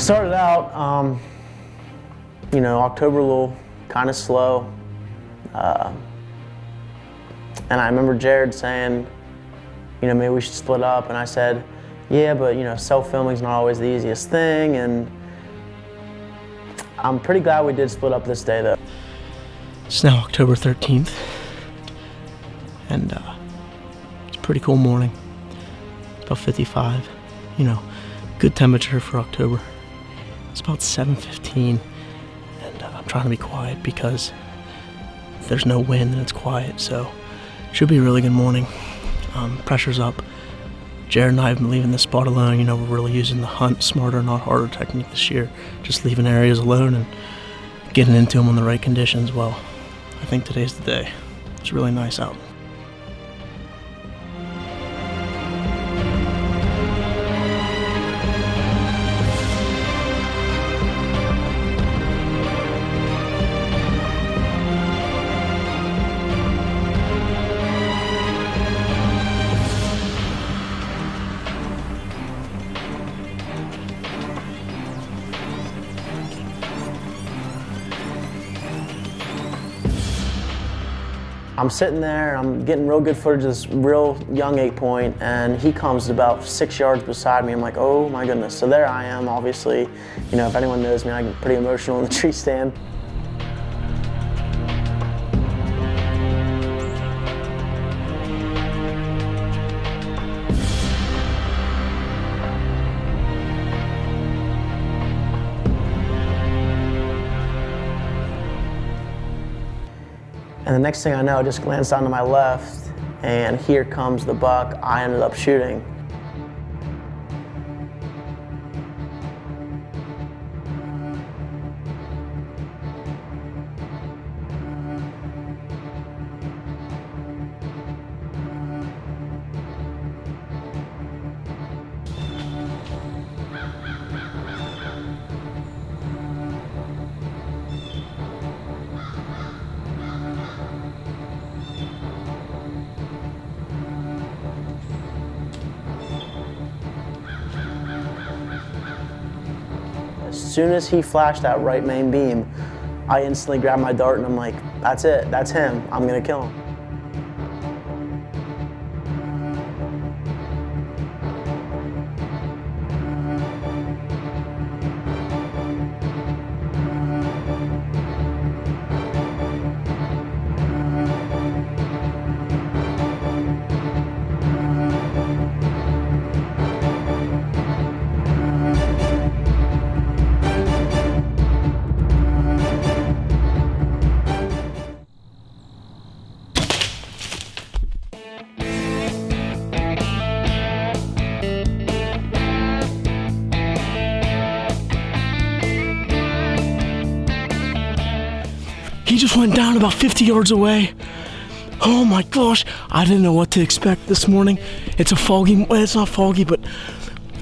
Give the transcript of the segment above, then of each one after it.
Started out, October a little kind of slow. And I remember Jared saying, maybe we should split up. And I said, yeah, but self-filming's not always the easiest thing. And I'm pretty glad we did split up this day though. It's now October 13th. And it's a pretty cool morning. It's about 55, good temperature for October. It's about 7:15, and I'm trying to be quiet because there's no wind and it's quiet, so it should be a really good morning. Pressure's up. Jared and I have been leaving this spot alone. We're really using the hunt smarter, not harder technique this year. Just leaving areas alone and getting into them on the right conditions. Well, I think today's the day. It's really nice out. I'm sitting there, I'm getting real good footage of this real young 8-point, and he comes about 6 yards beside me. I'm like, oh my goodness. So there I am, obviously. If anyone knows me, I get pretty emotional in the tree stand. And the next thing I know, I just glanced down to my left, and here comes the buck I ended up shooting. As soon as he flashed that right main beam, I instantly grabbed my dart and I'm like, that's it, that's him, I'm gonna kill him. He just went down about 50 yards away. Oh my gosh, I didn't know what to expect this morning. It's a foggy, well, it's not foggy, but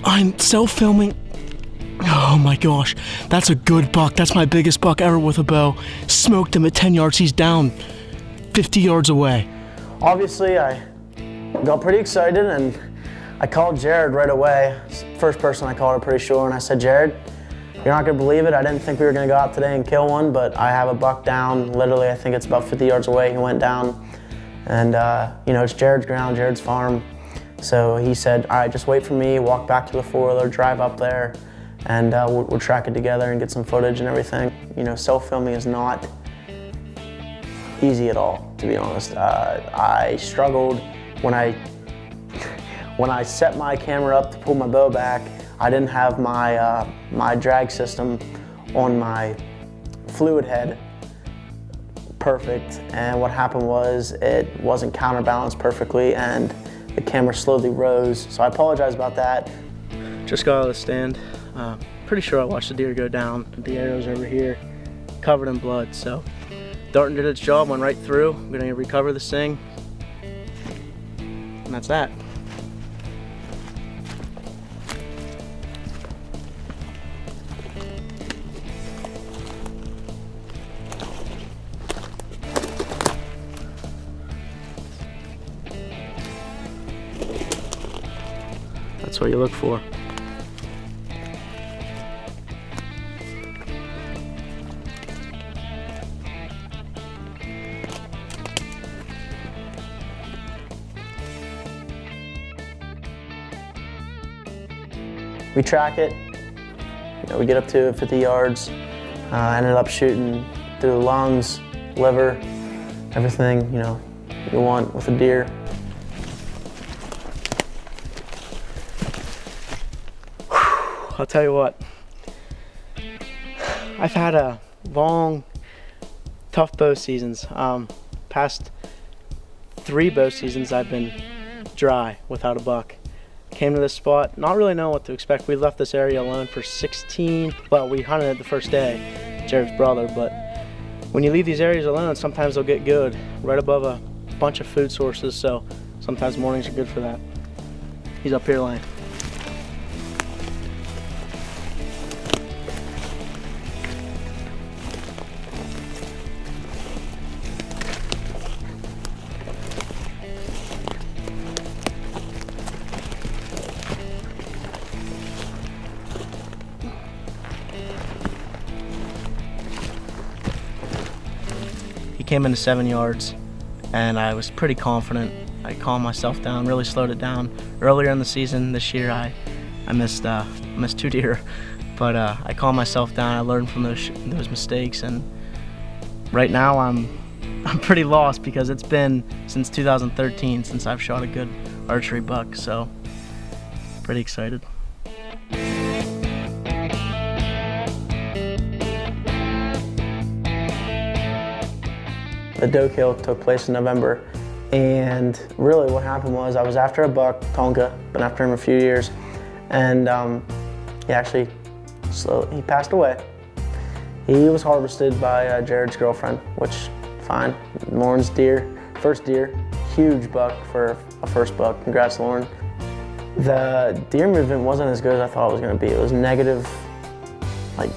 I'm self-filming. Oh my gosh, that's a good buck. That's my biggest buck ever with a bow. Smoked him at 10 yards, he's down 50 yards away. Obviously, I got pretty excited and I called Jared right away. First person I called, I'm pretty sure, and I said, Jared, you're not gonna believe it. I didn't think we were gonna go out today and kill one, but I have a buck down. Literally, I think it's about 50 yards away. He went down, and it's Jared's ground, Jared's farm. So he said, all right, just wait for me, walk back to the four-wheeler, drive up there, and we'll track it together and get some footage and everything. Self-filming is not easy at all, to be honest. I struggled when I set my camera up to pull my bow back. I didn't have my my drag system on my fluid head perfect, and what happened was it wasn't counterbalanced perfectly and the camera slowly rose, so I apologize about that. Just got out of the stand. Pretty sure I watched the deer go down. The arrow's over here, covered in blood, so Darton did its job, went right through. I'm gonna recover this thing, and that's that. That's what you look for. we track it. We get up to 50 yards. Ended up shooting through the lungs, liver, everything you want with a deer. I'll tell you what, I've had a long, tough bow seasons. Past 3 bow seasons I've been dry without a buck. Came to this spot, not really knowing what to expect. We left this area alone for 16, well, we hunted it the first day, Jared's brother, but when you leave these areas alone, sometimes they'll get good, right above a bunch of food sources, so sometimes mornings are good for that. He's up here laying. Came into 7 yards and I was pretty confident. I calmed myself down, really slowed it down. Earlier in the season this year I missed 2 deer, but I calmed myself down. I learned from those mistakes, and right now I'm pretty lost because it's been since 2013 since I've shot a good archery buck, so pretty excited. The doe kill took place in November, and really what happened was I was after a buck, Tonka, been after him a few years, and he passed away. He was harvested by Jared's girlfriend, which, fine. Lauren's first deer, huge buck for a first buck. Congrats, Lauren. The deer movement wasn't as good as I thought it was going to be. It was negative, like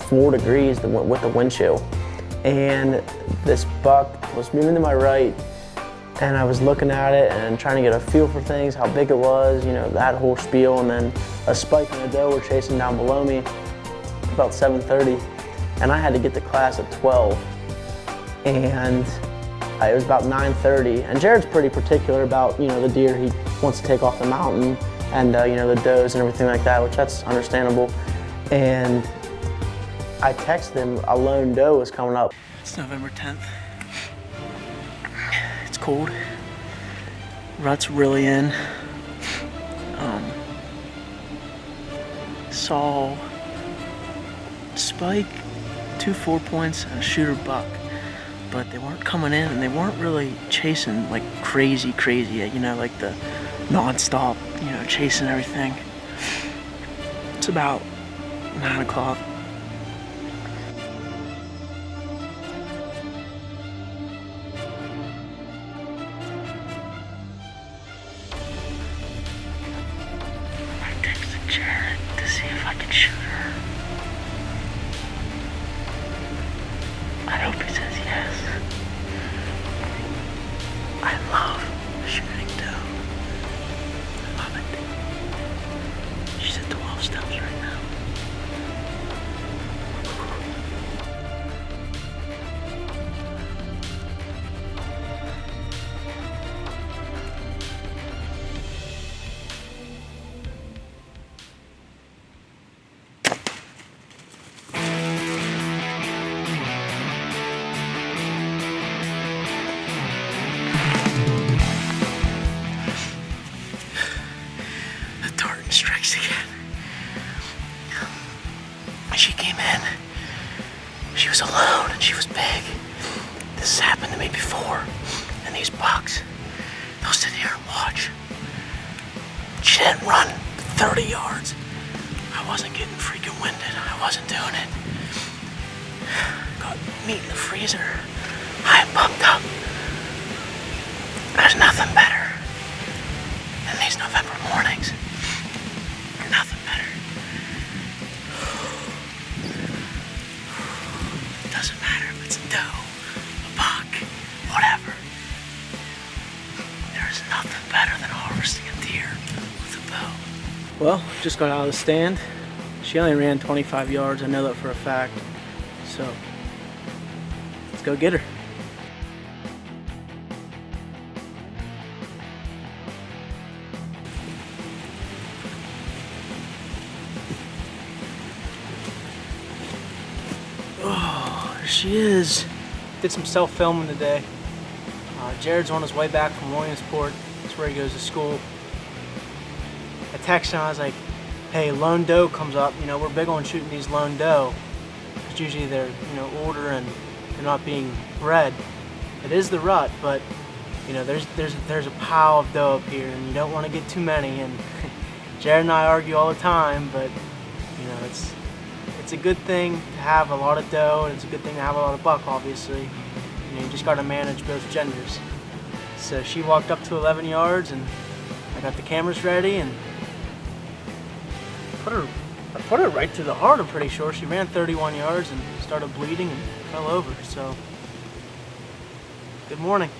4 degrees with the wind chill. And this buck was moving to my right, and I was looking at it and trying to get a feel for things, how big it was, that whole spiel, and then a spike and a doe were chasing down below me about 7:30, and I had to get to class at 12, and it was about 9:30, and Jared's pretty particular about, the deer he wants to take off the mountain, and the does and everything like that, which that's understandable, and I texted him a lone doe was coming up. It's November 10th. It's cold. Rut's really in. Saw spike, 2 4-points, and a shooter buck, but they weren't coming in, and they weren't really chasing like crazy, like the non-stop, chasing everything. It's about 9 o'clock. Jared to see if I can shoot her. I hope he says yes. I love shooting doe. I love it. She's at 12 steps right now. Strikes again. She came in. She was alone and she was big. This has happened to me before. And these bucks, they'll sit here and watch. She didn't run 30 yards. I wasn't getting freaking winded. I wasn't doing it. Got meat in the freezer. I am pumped up. There's nothing better than these November mornings. Nothing better. It doesn't matter if it's a doe, a buck, whatever. There is nothing better than harvesting a deer with a bow. Well, just got out of the stand. She only ran 25 yards. I know that for a fact. So, let's go get her. she is. Did some self-filming today. Jared's on his way back from Williamsport. That's where he goes to school. I texted him, I was like, hey, lone doe comes up. You know, we're big on shooting these lone doe. Because usually they're, you know, older and they're not being bred. It is the rut, but, you know, there's a pile of doe up here, and you don't want to get too many. And Jared and I argue all the time, but, you know, it's a good thing to have a lot of doe, and it's a good thing to have a lot of buck, obviously. You know, you just got to manage both genders. So she walked up to 11 yards, and I got the cameras ready, and I put her right to the heart, I'm pretty sure. She ran 31 yards and started bleeding and fell over, so good morning.